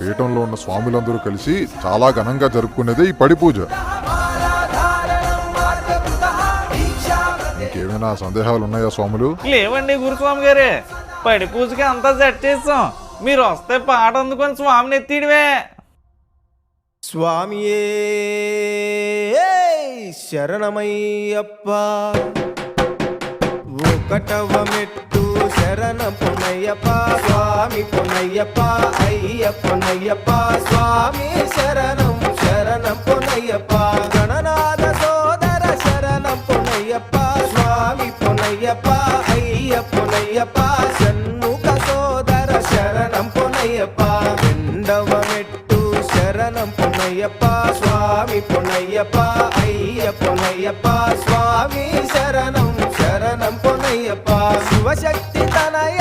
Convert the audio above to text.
పీఠంలో ఉన్న స్వాములందరూ కలిసి చాలా ఘనంగా జరుపుకునేదే ఈ పడి పూజ. ఇంకేమైనా సందేహాలు ఉన్నాయా స్వాములు? లేవండి గురుస్వామి గారే, పడి పూజకి అంతా సెట్ చేస్తాం. మీరు వస్తే పాట అందుకొని స్వామిని ఎత్తిడివే. స్వామియే శరణమయ్యప్ప, ఒకటవ మెట్టు శరణ పొనయ్యప్ప, స్వామి పొనయ్యప్ప, అయ్యప్పనయ్యప్ప, స్వామి శరణం శరణం పొనయ్యప్ప, గణనాథ సోదర శరణం పొనయ్యప్ప, స్వామి పొనయ్యప్ప, అయ్యప్పనయ్యప్ప, షణ్ముఖ సోదర శరణం పొనయ్యప్ప, రెండవ మెట్టు శరణం పొనయ్యప్ప, స్వామి పొనయ్యప్ప, అయ్యప్పనయ్యప్ప, స్వామి శరణం శరణం పొనయ్యప్ప, శివశక్తి తనయ